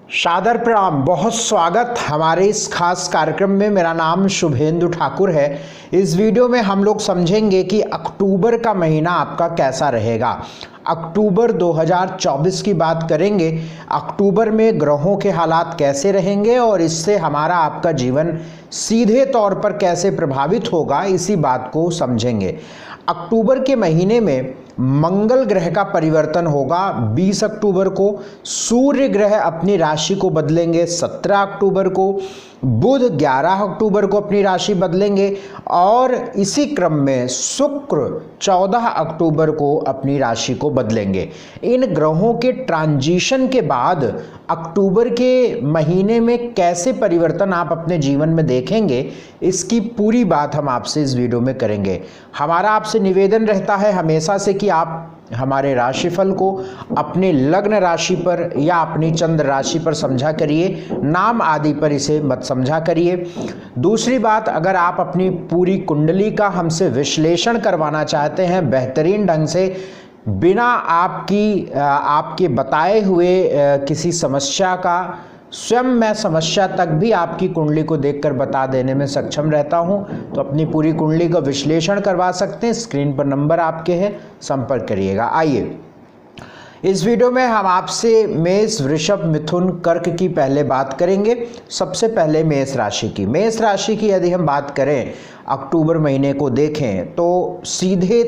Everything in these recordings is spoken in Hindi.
सादर प्रणाम। बहुत स्वागत हमारे इस खास कार्यक्रम में। मेरा नाम शुभेंदु ठाकुर है। इस वीडियो में हम लोग समझेंगे कि अक्टूबर का महीना आपका कैसा रहेगा। अक्टूबर 2024 की बात करेंगे। अक्टूबर में ग्रहों के हालात कैसे रहेंगे और इससे हमारा आपका जीवन सीधे तौर पर कैसे प्रभावित होगा, इसी बात को समझेंगे। अक्टूबर के महीने में मंगल ग्रह का परिवर्तन होगा 20 अक्टूबर को। सूर्य ग्रह अपनी राशि को बदलेंगे 17 अक्टूबर को। बुध 11 अक्टूबर को अपनी राशि बदलेंगे और इसी क्रम में शुक्र 14 अक्टूबर को अपनी राशि को बदलेंगे। इन ग्रहों के ट्रांजिशन के बाद अक्टूबर के महीने में कैसे परिवर्तन आप अपने जीवन में देखेंगे, इसकी पूरी बात हम आपसे इस वीडियो में करेंगे। हमारा आपसे निवेदन रहता है हमेशा से कि आप हमारे राशिफल को अपने लग्न राशि पर या अपनी चंद्र राशि पर समझा करिए, नाम आदि पर इसे मत समझा करिए। दूसरी बात, अगर आप अपनी पूरी कुंडली का हमसे विश्लेषण करवाना चाहते हैं बेहतरीन ढंग से, बिना आपके बताए हुए किसी समस्या का, स्वयं मैं समस्या तक भी आपकी कुंडली को देखकर बता देने में सक्षम रहता हूं, तो अपनी पूरी कुंडली का विश्लेषण करवा सकते हैं। स्क्रीन पर नंबर आपके हैं, संपर्क करिएगा। आइए इस वीडियो में हम आपसे मेष, वृषभ, मिथुन, कर्क की पहले बात करेंगे। सबसे पहले मेष राशि की। मेष राशि की यदि हम बात करें, अक्टूबर महीने को देखें तो सीधे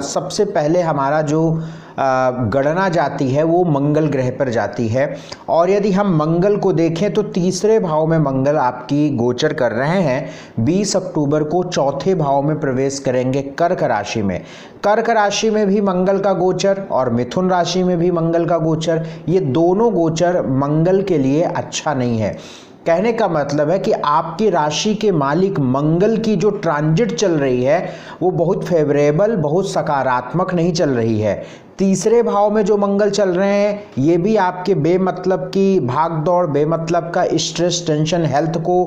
सबसे पहले हमारा जो गणना जाती है वो मंगल ग्रह पर जाती है। और यदि हम मंगल को देखें तो तीसरे भाव में मंगल आपकी गोचर कर रहे हैं। 20 अक्टूबर को चौथे भाव में प्रवेश करेंगे कर्क राशि में। कर्क राशि में भी मंगल का गोचर और मिथुन राशि में भी मंगल का गोचर, ये दोनों गोचर मंगल के लिए अच्छा नहीं है। कहने का मतलब है कि आपकी राशि के मालिक मंगल की जो ट्रांजिट चल रही है वो बहुत फेवरेबल, बहुत सकारात्मक नहीं चल रही है। तीसरे भाव में जो मंगल चल रहे हैं ये भी आपके बेमतलब की भाग दौड़, बेमतलब का स्ट्रेस, टेंशन, हेल्थ को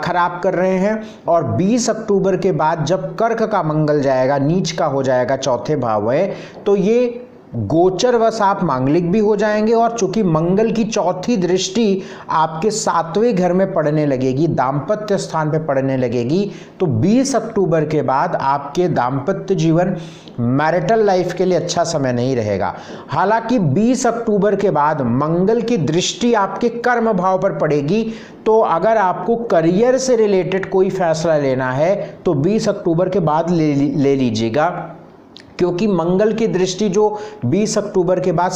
खराब कर रहे हैं। और 20 अक्टूबर के बाद जब कर्क का मंगल जाएगा, नीच का हो जाएगा चौथे भाव में, तो ये गोचरवश आप मांगलिक भी हो जाएंगे। और चूंकि मंगल की चौथी दृष्टि आपके 7वें घर में पड़ने लगेगी, दाम्पत्य स्थान पे पड़ने लगेगी, तो 20 अक्टूबर के बाद आपके दाम्पत्य जीवन, मैरिटल लाइफ के लिए अच्छा समय नहीं रहेगा। हालांकि 20 अक्टूबर के बाद मंगल की दृष्टि आपके कर्म भाव पर पड़ेगी, तो अगर आपको करियर से रिलेटेड कोई फैसला लेना है तो 20 अक्टूबर के बाद ले लीजिएगा, क्योंकि मंगल की दृष्टि जो 20 अक्टूबर के बाद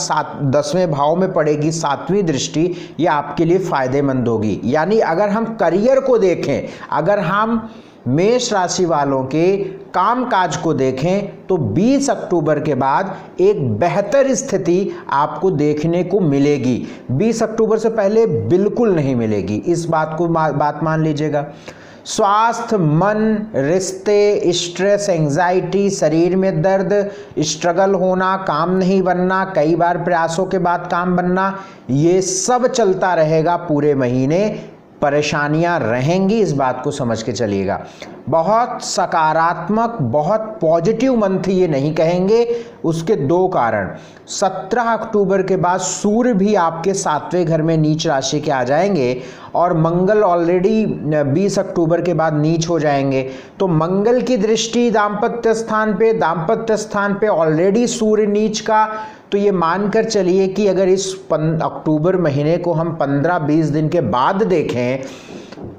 10वें भाव में पड़ेगी, 7वीं दृष्टि, ये आपके लिए फायदेमंद होगी। यानी अगर हम करियर को देखें, अगर हम मेष राशि वालों के कामकाज को देखें तो 20 अक्टूबर के बाद एक बेहतर स्थिति आपको देखने को मिलेगी। 20 अक्टूबर से पहले बिल्कुल नहीं मिलेगी, इस बात मान लीजिएगा। स्वास्थ्य, मन, रिश्ते, स्ट्रेस, एंजाइटी, शरीर में दर्द, स्ट्रगल होना, काम नहीं बनना, कई बार प्रयासों के बाद काम बनना, ये सब चलता रहेगा पूरे महीने। परेशानियां रहेंगी, इस बात को समझ के चलिएगा। बहुत सकारात्मक, बहुत पॉजिटिव मंथ ये नहीं कहेंगे। उसके दो कारण, 17 अक्टूबर के बाद सूर्य भी आपके 7वें घर में नीच राशि के आ जाएंगे और मंगल ऑलरेडी 20 अक्टूबर के बाद नीच हो जाएंगे। तो मंगल की दृष्टि दाम्पत्य स्थान पे ऑलरेडी सूर्य नीच का, तो ये मानकर चलिए कि अगर इस अक्टूबर महीने को हम 15-20 दिन के बाद देखें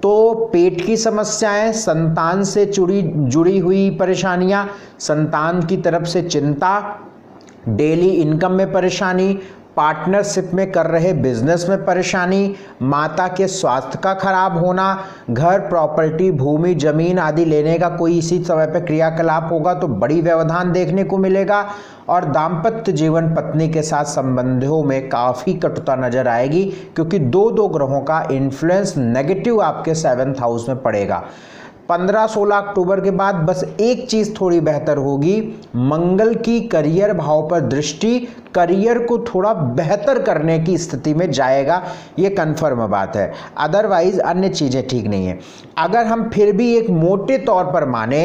तो पेट की समस्याएं, संतान से जुड़ी हुई परेशानियां, संतान की तरफ से चिंता, डेली इनकम में परेशानी, पार्टनरशिप में कर रहे बिजनेस में परेशानी, माता के स्वास्थ्य का खराब होना, घर, प्रॉपर्टी, भूमि, जमीन आदि लेने का कोई इसी समय पे क्रियाकलाप होगा तो बड़ी व्यवधान देखने को मिलेगा। और दाम्पत्य जीवन, पत्नी के साथ संबंधों में काफ़ी कटुता नजर आएगी, क्योंकि दो ग्रहों का इन्फ्लुएंस नेगेटिव आपके 7th हाउस में पड़ेगा। 15-16 अक्टूबर के बाद बस एक चीज़ थोड़ी बेहतर होगी, मंगल की करियर भाव पर दृष्टि करियर को थोड़ा बेहतर करने की स्थिति में जाएगा, ये कन्फर्म बात है। अदरवाइज अन्य चीज़ें ठीक नहीं है। अगर हम फिर भी एक मोटे तौर पर माने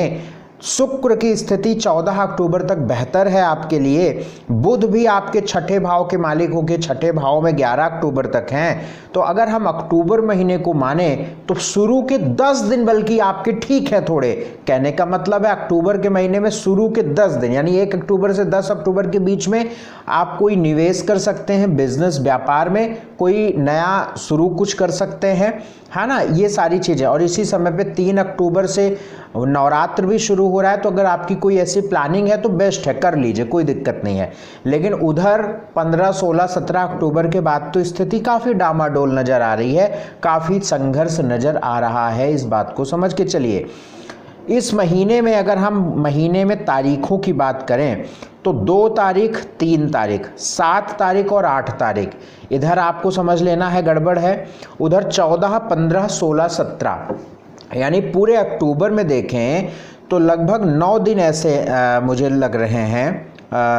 शुक्र की स्थिति 14 अक्टूबर तक बेहतर है आपके लिए। बुध भी आपके छठे भाव के मालिक होकर छठे भाव में 11 अक्टूबर तक हैं। तो अगर हम अक्टूबर महीने को माने तो शुरू के 10 दिन बल्कि आपके ठीक है थोड़े। कहने का मतलब है अक्टूबर के महीने में शुरू के 10 दिन यानी 1 अक्टूबर से 10 अक्टूबर के बीच में आप कोई निवेश कर सकते हैं, बिजनेस व्यापार में कोई नया शुरू कुछ कर सकते हैं, है ना, ये सारी चीज़ें। और इसी समय पे 3 अक्टूबर से नवरात्र भी शुरू हो रहा है, तो अगर आपकी कोई ऐसी प्लानिंग है तो बेस्ट है, कर लीजिए, कोई दिक्कत नहीं है। लेकिन उधर 15, 16, 17 अक्टूबर के बाद तो स्थिति काफ़ी डामाडोल नज़र आ रही है, काफ़ी संघर्ष नज़र आ रहा है। इस बात को समझ के चलिए। इस महीने में अगर हम महीने में तारीखों की बात करें तो 2 तारीख, 3 तारीख, 7 तारीख और 8 तारीख इधर आपको समझ लेना है गड़बड़ है। उधर 14, 15, 16, 17 यानी पूरे अक्टूबर में देखें तो लगभग 9 दिन ऐसे मुझे लग रहे हैं,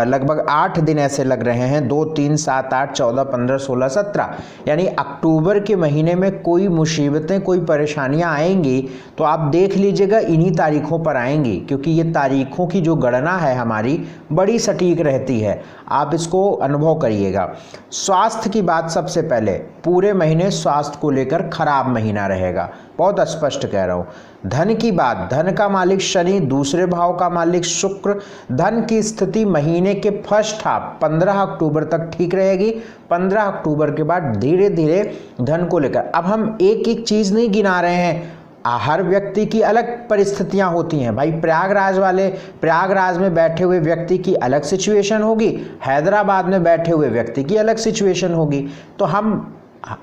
लगभग 8 दिन ऐसे लग रहे हैं, 2, 3, 7, 8, 14, 15, 16, 17 यानी अक्टूबर के महीने में कोई मुसीबतें, कोई परेशानियां आएंगी तो आप देख लीजिएगा इन्हीं तारीखों पर आएंगी, क्योंकि ये तारीखों की जो गणना है हमारी बड़ी सटीक रहती है। आप इसको अनुभव करिएगा। स्वास्थ्य की बात सबसे पहले, पूरे महीने स्वास्थ्य को लेकर खराब महीना रहेगा, बहुत स्पष्ट कह रहा हूँ। धन की बात, धन का मालिक शनि, दूसरे भाव का मालिक शुक्र, धन की स्थिति महीने के फर्स्ट हाफ 15 अक्टूबर तक ठीक रहेगी। 15 अक्टूबर के बाद धीरे धीरे धन को लेकर, अब हम एक एक चीज़ नहीं गिना रहे हैं, हर व्यक्ति की अलग परिस्थितियां होती हैं भाई। प्रयागराज में बैठे हुए व्यक्ति की अलग सिचुएशन होगी, हैदराबाद में बैठे हुए व्यक्ति की अलग सिचुएशन होगी। तो हम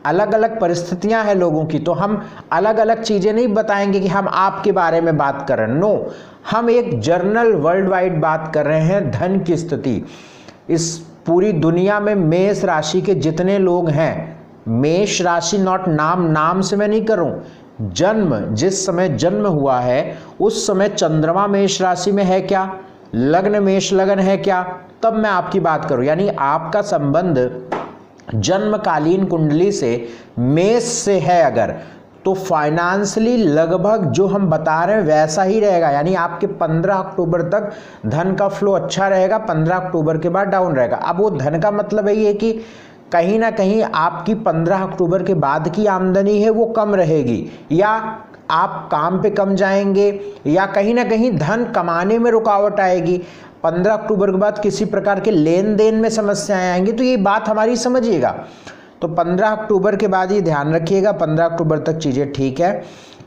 अलग अलग परिस्थितियां हैं लोगों की, तो हम अलग अलग चीज़ें नहीं बताएंगे कि हम आपके बारे में बात कर रहे हैं। नो, हम एक जर्नल वर्ल्ड वाइड बात कर रहे हैं। धन की स्थिति इस पूरी दुनिया में मेष राशि के जितने लोग हैं, मेष राशि नॉट नाम से मैं नहीं कर रहा हूँ, जन्म जिस समय जन्म हुआ है उस समय चंद्रमा मेष राशि में है क्या, लग्न मेष लग्न है क्या, तब मैं आपकी बात करूं। यानी आपका संबंध जन्मकालीन कुंडली से मेष से है अगर, तो फाइनेंशियली लगभग जो हम बता रहे हैं वैसा ही रहेगा। यानी आपके 15 अक्टूबर तक धन का फ्लो अच्छा रहेगा, 15 अक्टूबर के बाद डाउन रहेगा। अब वो धन का मतलब है ये कि कहीं ना कहीं आपकी 15 अक्टूबर के बाद की आमदनी है वो कम रहेगी, या आप काम पे कम जाएंगे, या कहीं ना कहीं धन कमाने में रुकावट आएगी। 15 अक्टूबर के बाद किसी प्रकार के लेन देन में समस्याएं आएंगी, तो ये बात हमारी समझिएगा। तो 15 अक्टूबर के बाद ये ध्यान रखिएगा, 15 अक्टूबर तक चीज़ें ठीक है।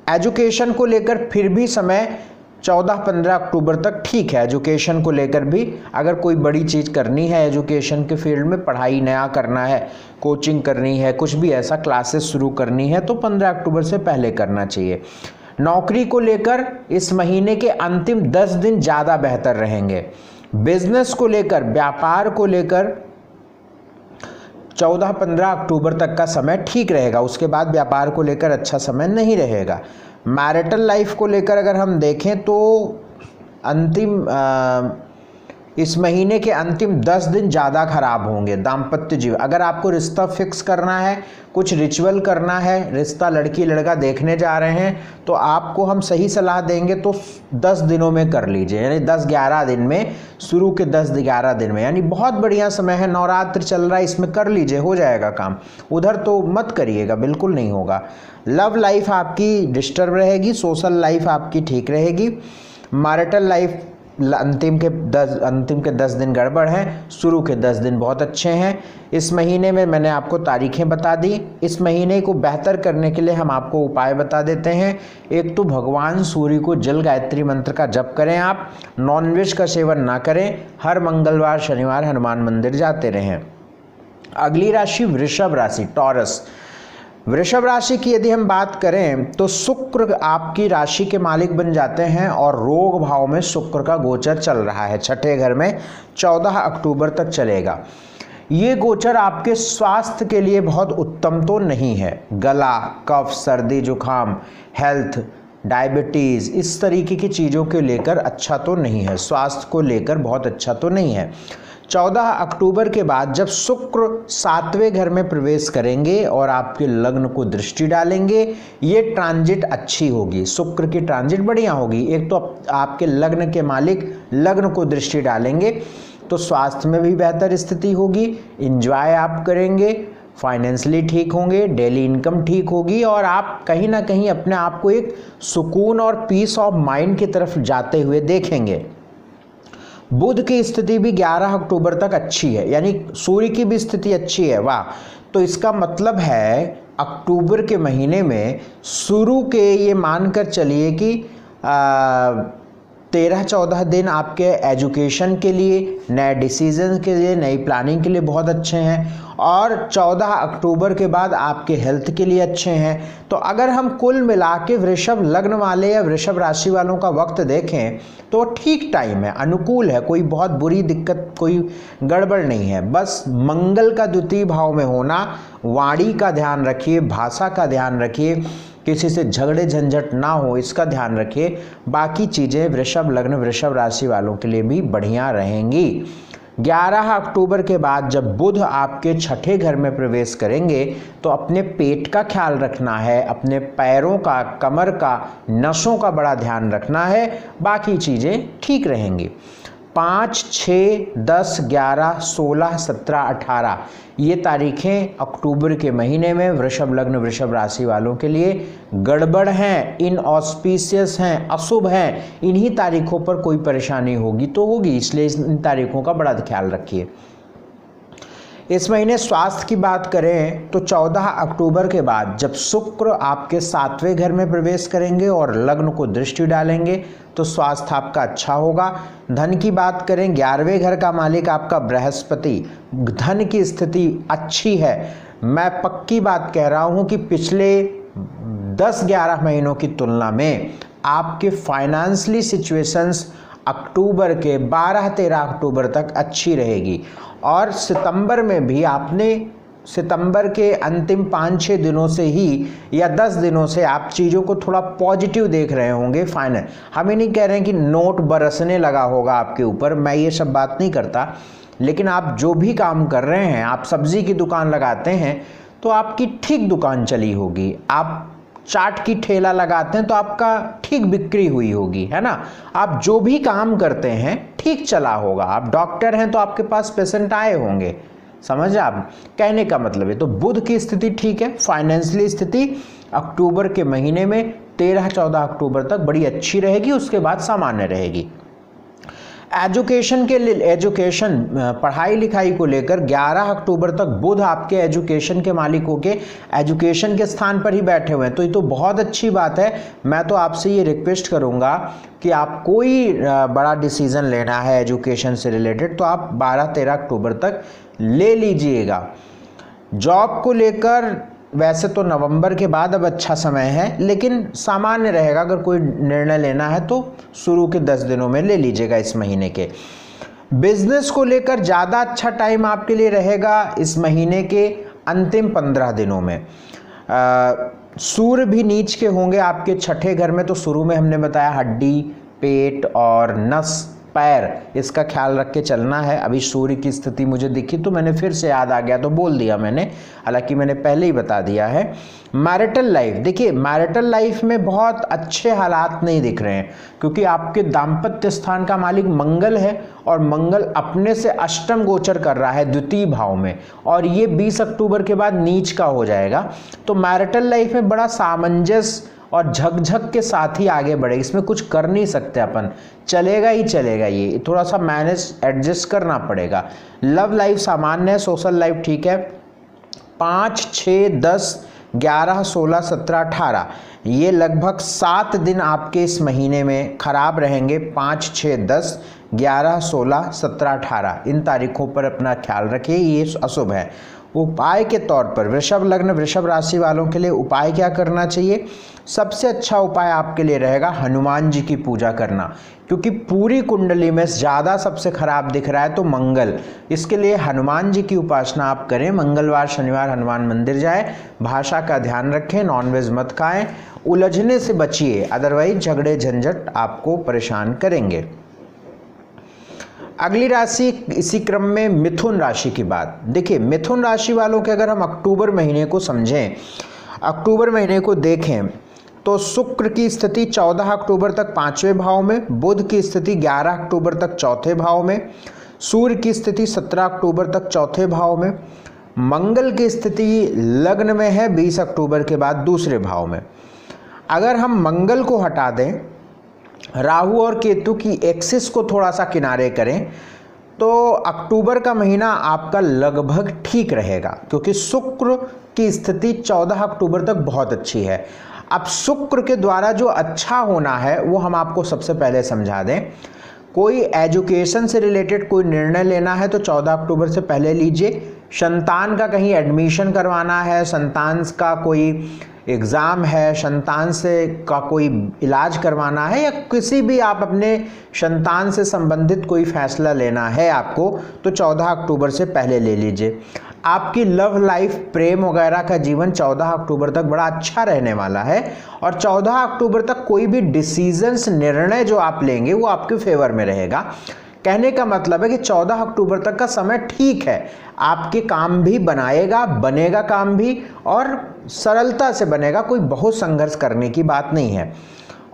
एजुकेशन को लेकर फिर भी समय 14-15 अक्टूबर तक ठीक है। एजुकेशन को लेकर भी अगर कोई बड़ी चीज़ करनी है एजुकेशन के फील्ड में, पढ़ाई नया करना है, कोचिंग करनी है, कुछ भी ऐसा क्लासेस शुरू करनी है, तो 15 अक्टूबर से पहले करना चाहिए। नौकरी को लेकर इस महीने के अंतिम 10 दिन ज़्यादा बेहतर रहेंगे। बिजनेस को लेकर, व्यापार को लेकर 14-15 अक्टूबर तक का समय ठीक रहेगा, उसके बाद व्यापार को लेकर अच्छा समय नहीं रहेगा। मैरिटल लाइफ को लेकर अगर हम देखें तो इस महीने के अंतिम 10 दिन ज़्यादा खराब होंगे। दाम्पत्य जीवन, अगर आपको रिश्ता फिक्स करना है, कुछ रिचुअल करना है, रिश्ता लड़की लड़का देखने जा रहे हैं, तो आपको हम सही सलाह देंगे तो 10 दिनों में कर लीजिए, यानी 10-11 दिन में, शुरू के 10-11 दिन में, यानी बहुत बढ़िया समय है। नवरात्र चल रहा है, इसमें कर लीजिए, हो जाएगा काम। उधर तो मत करिएगा, बिल्कुल नहीं होगा। लव लाइफ आपकी डिस्टर्ब रहेगी, सोशल लाइफ आपकी ठीक रहेगी। मैरिटल लाइफ अंतिम के 10 दिन गड़बड़ हैं, शुरू के 10 दिन बहुत अच्छे हैं। इस महीने में मैंने आपको तारीखें बता दी। इस महीने को बेहतर करने के लिए हम आपको उपाय बता देते हैं। एक तो भगवान सूर्य को जल गायत्री मंत्र का जप करें, आप नॉनवेज का सेवन ना करें, हर मंगलवार शनिवार हनुमान मंदिर जाते रहें। अगली राशि वृषभ राशि, टॉरस। वृषभ राशि की यदि हम बात करें तो शुक्र आपकी राशि के मालिक बन जाते हैं और रोग भाव में शुक्र का गोचर चल रहा है, छठे घर में 14 अक्टूबर तक चलेगा। ये गोचर आपके स्वास्थ्य के लिए बहुत उत्तम तो नहीं है। गला, कफ, सर्दी, जुकाम, हेल्थ, डायबिटीज़, इस तरीके की चीज़ों को लेकर अच्छा तो नहीं है, स्वास्थ्य को लेकर बहुत अच्छा तो नहीं है। 14 अक्टूबर के बाद जब शुक्र 7वें घर में प्रवेश करेंगे और आपके लग्न को दृष्टि डालेंगे, ये ट्रांजिट अच्छी होगी, शुक्र की ट्रांजिट बढ़िया होगी। एक तो आपके लग्न के मालिक लग्न को दृष्टि डालेंगे तो स्वास्थ्य में भी बेहतर स्थिति होगी, एंजॉय आप करेंगे, फाइनेंशियली ठीक होंगे, डेली इनकम ठीक होगी और आप कहीं ना कहीं अपने आप को एक सुकून और पीस ऑफ माइंड की तरफ जाते हुए देखेंगे। बुध की स्थिति भी 11 अक्टूबर तक अच्छी है, यानी सूर्य की भी स्थिति अच्छी है, वाह। तो इसका मतलब है अक्टूबर के महीने में शुरू के ये मानकर चलिए कि 13-14 दिन आपके एजुकेशन के लिए, नए डिसीजन के लिए, नई प्लानिंग के लिए बहुत अच्छे हैं और 14 अक्टूबर के बाद आपके हेल्थ के लिए अच्छे हैं। तो अगर हम कुल मिला के वृषभ लग्न वाले या वृषभ राशि वालों का वक्त देखें तो ठीक टाइम है, अनुकूल है, कोई बहुत बुरी दिक्कत, कोई गड़बड़ नहीं है। बस मंगल का द्वितीय भाव में होना, वाणी का ध्यान रखिए, भाषा का ध्यान रखिए, किसी से झगड़े झंझट ना हो इसका ध्यान रखिए। बाकी चीज़ें वृषभ लग्न वृषभ राशि वालों के लिए भी बढ़िया रहेंगी। 11 अक्टूबर के बाद जब बुध आपके छठे घर में प्रवेश करेंगे तो अपने पेट का ख्याल रखना है, अपने पैरों का, कमर का, नसों का बड़ा ध्यान रखना है, बाकी चीज़ें ठीक रहेंगी। 5, 6, 10, 11, 16, 17, 18 ये तारीखें अक्टूबर के महीने में वृषभ लग्न वृषभ राशि वालों के लिए गड़बड़ हैं, इनऑस्पिशियस हैं, अशुभ हैं। इन्हीं तारीखों पर कोई परेशानी होगी तो होगी, इसलिए इन तारीखों का बड़ा ख्याल रखिए। इस महीने स्वास्थ्य की बात करें तो 14 अक्टूबर के बाद जब शुक्र आपके 7वें घर में प्रवेश करेंगे और लग्न को दृष्टि डालेंगे तो स्वास्थ्य आपका अच्छा होगा। धन की बात करें, 11वें घर का मालिक आपका बृहस्पति, धन की स्थिति अच्छी है। मैं पक्की बात कह रहा हूं कि पिछले 10-11 महीनों की तुलना में आपके फाइनेंशियली सिचुएशंस अक्टूबर के 12-13 अक्टूबर तक अच्छी रहेगी और सितंबर में भी आपने सितंबर के अंतिम 5-6 दिनों से ही या 10 दिनों से आप चीज़ों को थोड़ा पॉजिटिव देख रहे होंगे। फाइनल हम ये नहीं कह रहे हैं कि नोट बरसने लगा होगा आपके ऊपर, मैं ये सब बात नहीं करता, लेकिन आप जो भी काम कर रहे हैं, आप सब्जी की दुकान लगाते हैं तो आपकी ठीक दुकान चली होगी, आप चाट की ठेला लगाते हैं तो आपका ठीक बिक्री हुई होगी, है ना। आप जो भी काम करते हैं ठीक चला होगा, आप डॉक्टर हैं तो आपके पास पेशेंट आए होंगे, समझ आप कहने का मतलब है। तो बुध की स्थिति ठीक है, फाइनेंशियली स्थिति अक्टूबर के महीने में 13-14 अक्टूबर तक बड़ी अच्छी रहेगी, उसके बाद सामान्य रहेगी। एजुकेशन के लिए, एजुकेशन पढ़ाई लिखाई को लेकर 11 अक्टूबर तक बुध आपके एजुकेशन के मालिक होके एजुकेशन के स्थान पर ही बैठे हुए हैं, तो ये तो बहुत अच्छी बात है। मैं तो आपसे ये रिक्वेस्ट करूंगा कि आप कोई बड़ा डिसीजन लेना है एजुकेशन से रिलेटेड तो आप 12-13 अक्टूबर तक ले लीजिएगा। जॉब को लेकर वैसे तो नवंबर के बाद अब अच्छा समय है, लेकिन सामान्य रहेगा। अगर कोई निर्णय लेना है तो शुरू के 10 दिनों में ले लीजिएगा इस महीने के। बिजनेस को लेकर ज़्यादा अच्छा टाइम आपके लिए रहेगा इस महीने के अंतिम 15 दिनों में। सूर्य भी नीच के होंगे आपके छठे घर में, तो शुरू में हमने बताया हड्डी, पेट और नस, पैर, इसका ख्याल रख के चलना है। अभी सूर्य की स्थिति मुझे दिखी तो मैंने फिर से याद आ गया तो बोल दिया मैंने, हालांकि मैंने पहले ही बता दिया है। मैरिटल लाइफ, देखिए मैरिटल लाइफ में बहुत अच्छे हालात नहीं दिख रहे हैं क्योंकि आपके दाम्पत्य स्थान का मालिक मंगल है और मंगल अपने से अष्टम गोचर कर रहा है द्वितीय भाव में, और ये 20 अक्टूबर के बाद नीच का हो जाएगा। तो मैरिटल लाइफ में बड़ा सामंजस्य और झकझक के साथ ही आगे बढ़े, इसमें कुछ कर नहीं सकते अपन, चलेगा ही चलेगा, ये थोड़ा सा मैनेज एडजस्ट करना पड़ेगा। लव लाइफ सामान्य है, सोशल लाइफ ठीक है। 5, 6, 10, 11, 16, 17, 18 ये लगभग 7 दिन आपके इस महीने में खराब रहेंगे। 5, 6, 10, 11, 16, 17, 18 इन तारीखों पर अपना ख्याल रखिए, ये अशुभ है। उपाय के तौर पर वृषभ लग्न वृषभ राशि वालों के लिए उपाय क्या करना चाहिए? सबसे अच्छा उपाय आपके लिए रहेगा हनुमान जी की पूजा करना, क्योंकि पूरी कुंडली में ज़्यादा सबसे खराब दिख रहा है तो मंगल, इसके लिए हनुमान जी की उपासना आप करें। मंगलवार शनिवार हनुमान मंदिर जाए, भाषा का ध्यान रखें, नॉनवेज मत खाएं, उलझने से बचिए, अदरवाइज झगड़े झंझट आपको परेशान करेंगे। अगली राशि इसी क्रम में मिथुन राशि की बात। देखिए मिथुन राशि वालों के अगर हम अक्टूबर महीने को समझें, अक्टूबर महीने को देखें तो शुक्र की स्थिति 14 अक्टूबर तक 5वें भाव में, बुध की स्थिति 11 अक्टूबर तक 4थे भाव में, सूर्य की स्थिति 17 अक्टूबर तक 4थे भाव में, मंगल की स्थिति लग्न में है 20 अक्टूबर के बाद 2रे भाव में। अगर हम मंगल को हटा दें, राहु और केतु की एक्सिस को थोड़ा सा किनारे करें, तो अक्टूबर का महीना आपका लगभग ठीक रहेगा, क्योंकि शुक्र की स्थिति 14 अक्टूबर तक बहुत अच्छी है। अब शुक्र के द्वारा जो अच्छा होना है वो हम आपको सबसे पहले समझा दें। कोई एजुकेशन से रिलेटेड कोई निर्णय लेना है तो 14 अक्टूबर से पहले लीजिए। संतान का कहीं एडमिशन करवाना है, संतान का कोई एग्ज़ाम है, संतान से का कोई इलाज करवाना है, या किसी भी आप अपने संतान से संबंधित कोई फैसला लेना है आपको, तो 14 अक्टूबर से पहले ले लीजिए। आपकी लव लाइफ, प्रेम वगैरह का जीवन 14 अक्टूबर तक बड़ा अच्छा रहने वाला है, और 14 अक्टूबर तक कोई भी डिसीजंस, निर्णय जो आप लेंगे वो आपके फेवर में रहेगा। कहने का मतलब है कि 14 अक्टूबर तक का समय ठीक है, आपके काम भी बनेगा काम भी, और सरलता से बनेगा, कोई बहुत संघर्ष करने की बात नहीं है।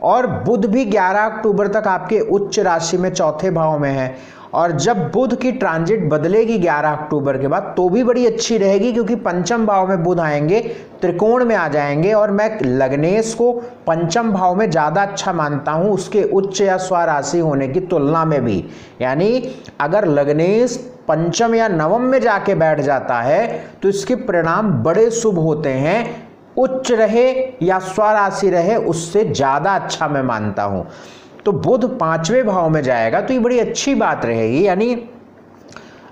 और बुध भी 11 अक्टूबर तक आपके उच्च राशि में 4थे भाव में है, और जब बुध की ट्रांजिट बदलेगी 11 अक्टूबर के बाद तो भी बड़ी अच्छी रहेगी, क्योंकि पंचम भाव में बुध आएंगे, त्रिकोण में आ जाएंगे, और मैं लग्नेश को पंचम भाव में ज़्यादा अच्छा मानता हूं उसके उच्च या स्वराशि होने की तुलना में भी। यानी अगर लग्नेश पंचम या नवम में जाके बैठ जाता है तो इसके परिणाम बड़े शुभ होते हैं, उच्च रहे या स्वराशि रहे उससे ज़्यादा अच्छा मैं मानता हूं। तो बुध 5वें भाव में जाएगा तो ये बड़ी अच्छी बात रहेगी। यानी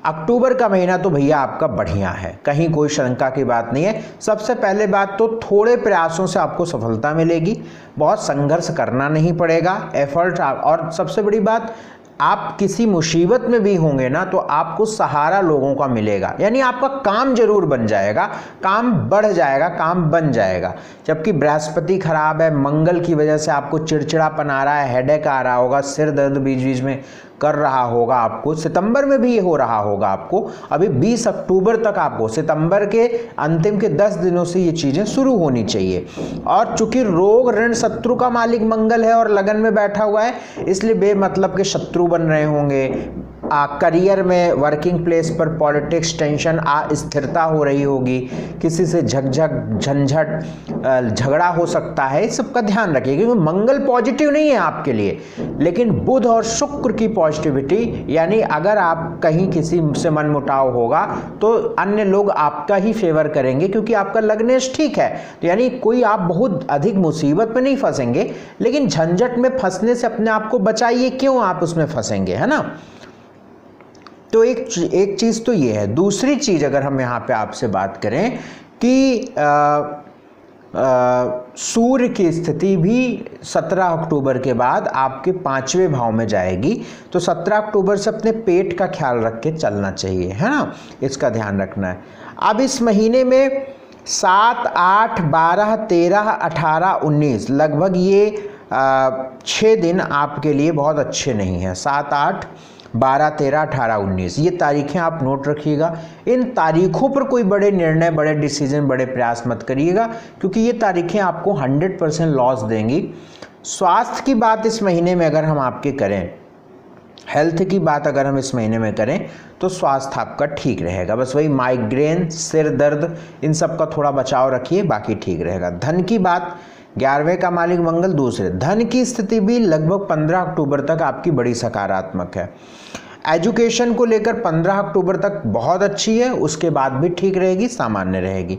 अक्टूबर का महीना तो भैया आपका बढ़िया है, कहीं कोई शंका की बात नहीं है। सबसे पहले बात तो थोड़े प्रयासों से आपको सफलता मिलेगी, बहुत संघर्ष करना नहीं पड़ेगा, एफर्ट। और सबसे बड़ी बात, आप किसी मुसीबत में भी होंगे ना तो आपको सहारा लोगों का मिलेगा, यानी आपका काम जरूर बन जाएगा, काम बढ़ जाएगा, काम बन जाएगा। जबकि बृहस्पति खराब है, मंगल की वजह से आपको चिड़चिड़ापन आ रहा है, हेडेक आ रहा होगा, सिर दर्द बीच बीच में कर रहा होगा आपको, सितंबर में भी ये हो रहा होगा आपको, अभी 20 अक्टूबर तक आपको, सितंबर के अंतिम के 10 दिनों से ये चीज़ें शुरू होनी चाहिए। और चूंकि रोग ऋण शत्रु का मालिक मंगल है और लगन में बैठा हुआ है, इसलिए बेमतलब के शत्रु बन रहे होंगे, करियर में, वर्किंग प्लेस पर पॉलिटिक्स टेंशन, अस्थिरता हो रही होगी, किसी से झकझक झंझट झगड़ा हो सकता है, इस सब का ध्यान रखिए, क्योंकि मंगल पॉजिटिव नहीं है आपके लिए। लेकिन बुध और शुक्र की पॉजिटिविटी, यानी अगर आप कहीं किसी से मनमुटाव होगा तो अन्य लोग आपका ही फेवर करेंगे, क्योंकि आपका लग्नेश ठीक है। तो यानी कोई आप बहुत अधिक मुसीबत में नहीं फंसेंगे, लेकिन झंझट में फंसने से अपने आप को बचाइए, क्यों आप उसमें फंसेंगे, है ना। तो एक चीज़ तो ये है। दूसरी चीज़ अगर हम यहाँ पे आपसे बात करें कि सूर्य की स्थिति भी 17 अक्टूबर के बाद आपके 5वें भाव में जाएगी, तो 17 अक्टूबर से अपने पेट का ख्याल रख के चलना चाहिए, है ना, इसका ध्यान रखना है। अब इस महीने में 7, 8, 12, 13, 18, 19 लगभग ये 6 दिन आपके लिए बहुत अच्छे नहीं हैं। 7, 8, 12, 13, 18, 19 ये तारीखें आप नोट रखिएगा। इन तारीखों पर कोई बड़े निर्णय, बड़े डिसीजन, बड़े प्रयास मत करिएगा, क्योंकि ये तारीखें आपको 100% लॉस देंगी। स्वास्थ्य की बात इस महीने में अगर हम आपके करें, हेल्थ की बात अगर हम इस महीने में करें, तो स्वास्थ्य आपका ठीक रहेगा। बस वही माइग्रेन, सिर दर्द, इन सब का थोड़ा बचाव रखिए, बाकी ठीक रहेगा। धन की बात, 11वें का मालिक मंगल, दूसरे, धन की स्थिति भी लगभग 15 अक्टूबर तक आपकी बड़ी सकारात्मक है। एजुकेशन को लेकर 15 अक्टूबर तक बहुत अच्छी है, उसके बाद भी ठीक रहेगी, सामान्य रहेगी।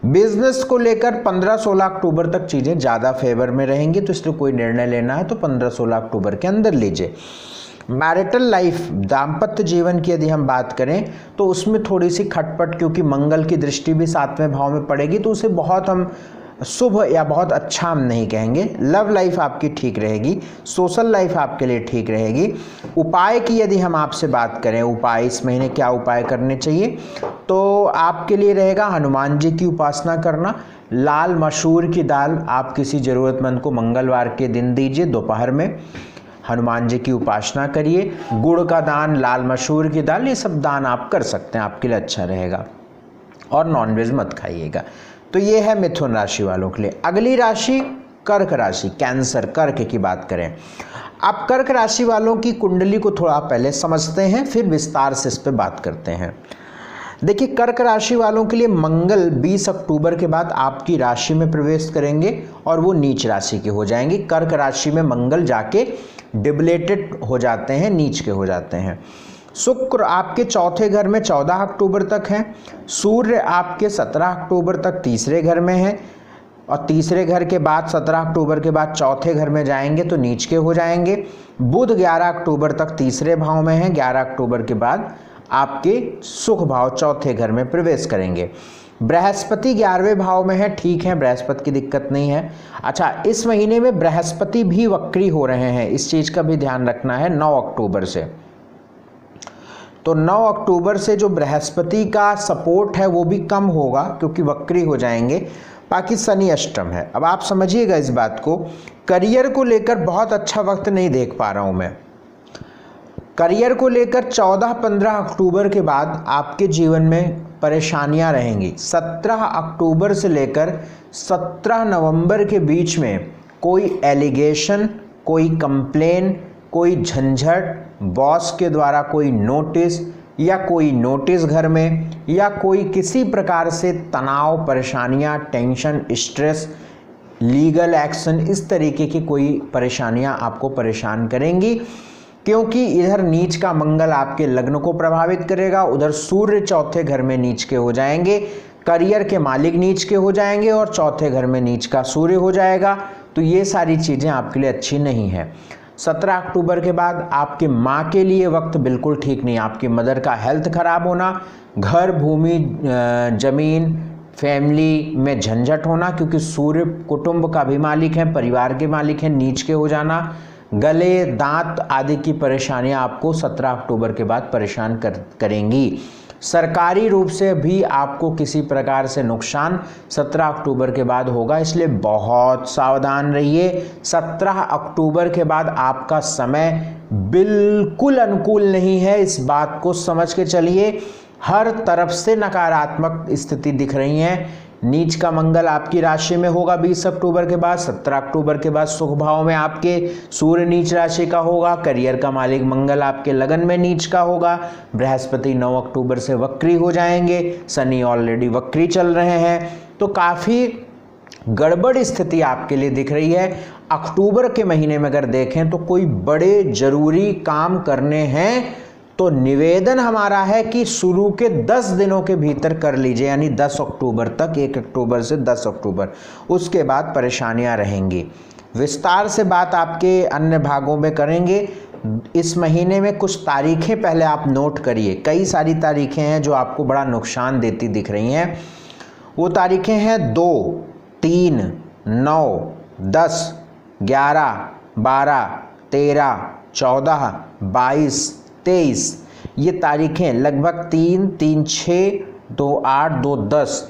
बिजनेस को लेकर 15-16 अक्टूबर तक चीज़ें ज़्यादा फेवर में रहेंगी, तो इसलिए कोई निर्णय लेना है तो 15-16 अक्टूबर के अंदर लीजिए। मैरिटल लाइफ, दाम्पत्य जीवन की यदि हम बात करें तो उसमें थोड़ी सी खटपट, क्योंकि मंगल की दृष्टि भी 7वें भाव में पड़ेगी, तो उसे बहुत हम शुभ या बहुत अच्छा हम नहीं कहेंगे। लव लाइफ आपकी ठीक रहेगी, सोशल लाइफ आपके लिए ठीक रहेगी। उपाय की यदि हम आपसे बात करें, उपाय इस महीने क्या उपाय करने चाहिए, तो आपके लिए रहेगा हनुमान जी की उपासना करना। लाल मसूर की दाल आप किसी ज़रूरतमंद को मंगलवार के दिन दीजिए दोपहर में। हनुमान जी की उपासना करिए, गुड़ का दान, लाल मसूर की दाल, ये सब दान आप कर सकते हैं, आपके लिए अच्छा रहेगा। और नॉनवेज मत खाइएगा। तो ये है मिथुन राशि वालों के लिए। अगली राशि कर्क राशि, कैंसर, कर्क की बात करें। आप कर्क राशि वालों की कुंडली को थोड़ा पहले समझते हैं, फिर विस्तार से इस पर बात करते हैं। देखिए, कर्क राशि वालों के लिए मंगल 20 अक्टूबर के बाद आपकी राशि में प्रवेश करेंगे और वो नीच राशि के हो जाएंगे। कर्क राशि में मंगल जाके डिबलेटेड हो जाते हैं, नीच के हो जाते हैं। शुक्र आपके चौथे घर में 14 अक्टूबर तक है। सूर्य आपके 17 अक्टूबर तक तीसरे घर में है और तीसरे घर के बाद 17 अक्टूबर के बाद चौथे घर में जाएंगे तो नीच के हो जाएंगे। बुध 11 अक्टूबर तक तीसरे भाव में है, 11 अक्टूबर के बाद आपके सुख भाव चौथे घर में प्रवेश करेंगे। बृहस्पति 11वें भाव में है, ठीक है, बृहस्पति की दिक्कत नहीं है। अच्छा, इस महीने में बृहस्पति भी वक्री हो रहे हैं, इस चीज़ का भी ध्यान रखना है। 9 अक्टूबर से, तो 9 अक्टूबर से जो बृहस्पति का सपोर्ट है वो भी कम होगा क्योंकि वक्री हो जाएंगे। बाकी शनि अष्टम है। अब आप समझिएगा इस बात को, करियर को लेकर बहुत अच्छा वक्त नहीं देख पा रहा हूँ मैं। करियर को लेकर 14-15 अक्टूबर के बाद आपके जीवन में परेशानियां रहेंगी। 17 अक्टूबर से लेकर 17 नवंबर के बीच में कोई एलिगेशन, कोई कंप्लेन, कोई झंझट, बॉस के द्वारा कोई नोटिस या कोई नोटिस घर में, या कोई किसी प्रकार से तनाव, परेशानियां, टेंशन, स्ट्रेस, लीगल एक्शन, इस तरीके की कोई परेशानियां आपको परेशान करेंगी। क्योंकि इधर नीच का मंगल आपके लग्न को प्रभावित करेगा, उधर सूर्य चौथे घर में नीच के हो जाएंगे, करियर के मालिक नीच के हो जाएंगे और चौथे घर में नीच का सूर्य हो जाएगा। तो ये सारी चीज़ें आपके लिए अच्छी नहीं है। 17 अक्टूबर के बाद आपके माँ के लिए वक्त बिल्कुल ठीक नहीं। आपकी मदर का हेल्थ खराब होना, घर, भूमि, जमीन, फैमिली में झंझट होना, क्योंकि सूर्य कुटुंब का भी मालिक है, परिवार के मालिक है, नीच के हो जाना, गले, दांत आदि की परेशानियां आपको 17 अक्टूबर के बाद परेशान करेंगी। सरकारी रूप से भी आपको किसी प्रकार से नुकसान 17 अक्टूबर के बाद होगा, इसलिए बहुत सावधान रहिए। 17 अक्टूबर के बाद आपका समय बिल्कुल अनुकूल नहीं है, इस बात को समझ के चलिए। हर तरफ से नकारात्मक स्थिति दिख रही है। नीच का मंगल आपकी राशि में होगा 20 अक्टूबर के बाद। 17 अक्टूबर के बाद सुख भाव में आपके सूर्य नीच राशि का होगा। करियर का मालिक मंगल आपके लगन में नीच का होगा। बृहस्पति 9 अक्टूबर से वक्री हो जाएंगे। शनि ऑलरेडी वक्री चल रहे हैं, तो काफ़ी गड़बड़ स्थिति आपके लिए दिख रही है। अक्टूबर के महीने में अगर देखें तो कोई बड़े जरूरी काम करने हैं तो निवेदन हमारा है कि शुरू के 10 दिनों के भीतर कर लीजिए, यानी 10 अक्टूबर तक, 1 अक्टूबर से 10 अक्टूबर, उसके बाद परेशानियां रहेंगी। विस्तार से बात आपके अन्य भागों में करेंगे। इस महीने में कुछ तारीखें पहले आप नोट करिए, कई सारी तारीखें हैं जो आपको बड़ा नुकसान देती दिख रही हैं। वो तारीखें हैं 2, 3, 9, 10, 11, 12, 13, 14, 22, 23। ये तारीखें लगभग 3, 3, 6, 2, 8, 2, 10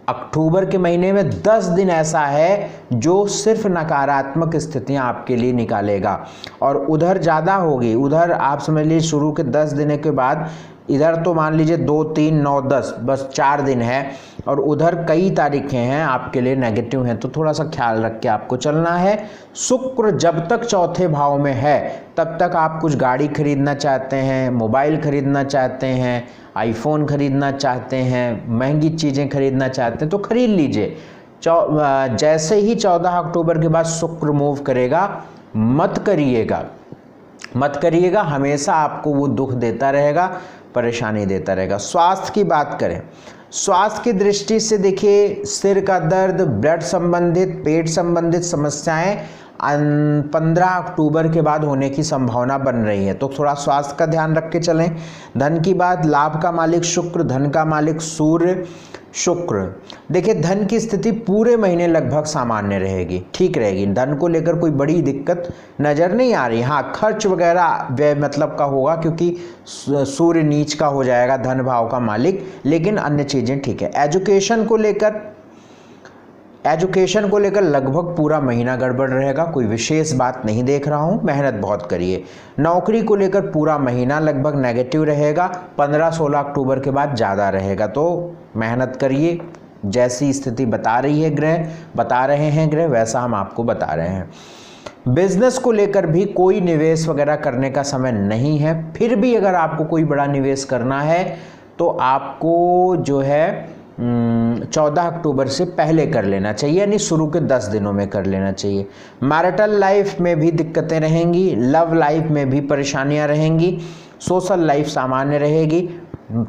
अक्टूबर के महीने में 10 दिन ऐसा है जो सिर्फ नकारात्मक स्थितियां आपके लिए निकालेगा। और उधर ज़्यादा होगी, उधर आप समझ लीजिए शुरू के 10 दिन के बाद, इधर तो मान लीजिए 2, 3, 9, 10 बस 4 दिन है, और उधर कई तारीखें हैं आपके लिए नेगेटिव हैं, तो थोड़ा सा ख्याल रख के आपको चलना है। शुक्र जब तक चौथे भाव में है तब तक आप कुछ गाड़ी खरीदना चाहते हैं, मोबाइल खरीदना चाहते हैं, आईफोन खरीदना चाहते हैं, महंगी चीज़ें खरीदना चाहते हैं तो खरीद लीजिए। जैसे ही 14 अक्टूबर के बाद शुक्र मूव करेगा, मत करिएगा, हमेशा आपको वो दुख देता रहेगा, परेशानी देता रहेगा। स्वास्थ्य की बात करें, स्वास्थ्य की दृष्टि से देखिए, सिर का दर्द, ब्लड संबंधित, पेट संबंधित समस्याएं 15 अक्टूबर के बाद होने की संभावना बन रही है, तो थोड़ा स्वास्थ्य का ध्यान रख के चलें। धन की बात, लाभ का मालिक शुक्र, धन का मालिक सूर्य, शुक्र। देखिए, धन की स्थिति पूरे महीने लगभग सामान्य रहेगी, ठीक रहेगी, धन को लेकर कोई बड़ी दिक्कत नज़र नहीं आ रही। हाँ, खर्च वगैरह व्यय मतलब का होगा क्योंकि सूर्य नीच का हो जाएगा धन भाव का मालिक, लेकिन अन्य चीज़ें ठीक है। एजुकेशन को लेकर, एजुकेशन को लेकर लगभग पूरा महीना गड़बड़ रहेगा, कोई विशेष बात नहीं देख रहा हूँ, मेहनत बहुत करिए। नौकरी को लेकर पूरा महीना लगभग नेगेटिव रहेगा, 15-16 अक्टूबर के बाद ज़्यादा रहेगा, तो मेहनत करिए। जैसी स्थिति बता रही है ग्रह, बता रहे हैं ग्रह, वैसा हम आपको बता रहे हैं। बिजनेस को लेकर भी कोई निवेश वगैरह करने का समय नहीं है। फिर भी अगर आपको कोई बड़ा निवेश करना है तो आपको जो है 14 अक्टूबर से पहले कर लेना चाहिए, यानी शुरू के 10 दिनों में कर लेना चाहिए। मैरिटल लाइफ में भी दिक्कतें रहेंगी, लव लाइफ में भी परेशानियां रहेंगी, सोशल लाइफ सामान्य रहेगी।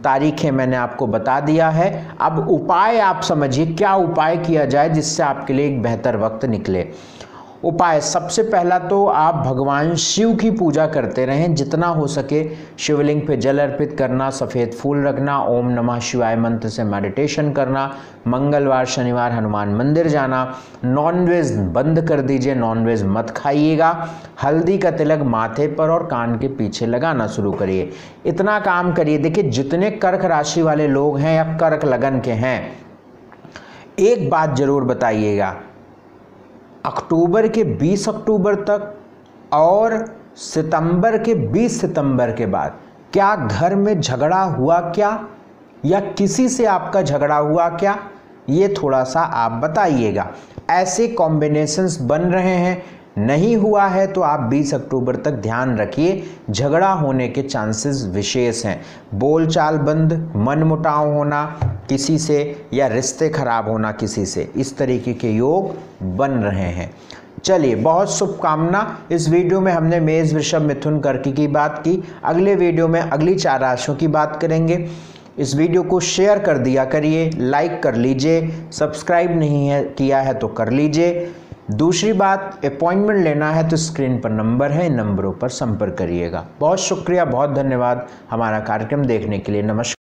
तारीखें मैंने आपको बता दिया है। अब उपाय आप समझिए, क्या उपाय किया जाए जिससे आपके लिए एक बेहतर वक्त निकले। उपाय, सबसे पहला तो आप भगवान शिव की पूजा करते रहें, जितना हो सके शिवलिंग पे जल अर्पित करना, सफ़ेद फूल रखना, ओम नमः शिवाय मंत्र से मेडिटेशन करना, मंगलवार शनिवार हनुमान मंदिर जाना, नॉनवेज बंद कर दीजिए, नॉनवेज मत खाइएगा, हल्दी का तिलक माथे पर और कान के पीछे लगाना शुरू करिए। इतना काम करिए। देखिए, जितने कर्क राशि वाले लोग हैं या कर्क लगन के हैं, एक बात जरूर बताइएगा, अक्टूबर के 20 अक्टूबर तक और सितंबर के 20 सितंबर के बाद क्या घर में झगड़ा हुआ क्या, या किसी से आपका झगड़ा हुआ क्या, ये थोड़ा सा आप बताइएगा। ऐसे कॉम्बिनेशंस बन रहे हैं, नहीं हुआ है तो आप 20 अक्टूबर तक ध्यान रखिए, झगड़ा होने के चांसेस विशेष हैं। बोलचाल बंद, मनमुटाव होना किसी से, या रिश्ते खराब होना किसी से, इस तरीके के योग बन रहे हैं। चलिए, बहुत शुभकामना। इस वीडियो में हमने मेष वृषभ मिथुन कर्क की बात की। अगले वीडियो में अगली 4 राशियों की बात करेंगे। इस वीडियो को शेयर कर दिया करिए, लाइक कर लीजिए, सब्सक्राइब नहीं है किया है तो कर लीजिए। दूसरी बात, अपॉइंटमेंट लेना है तो स्क्रीन पर नंबर है, इन नंबरों पर संपर्क करिएगा। बहुत शुक्रिया, बहुत धन्यवाद हमारा कार्यक्रम देखने के लिए। नमस्कार।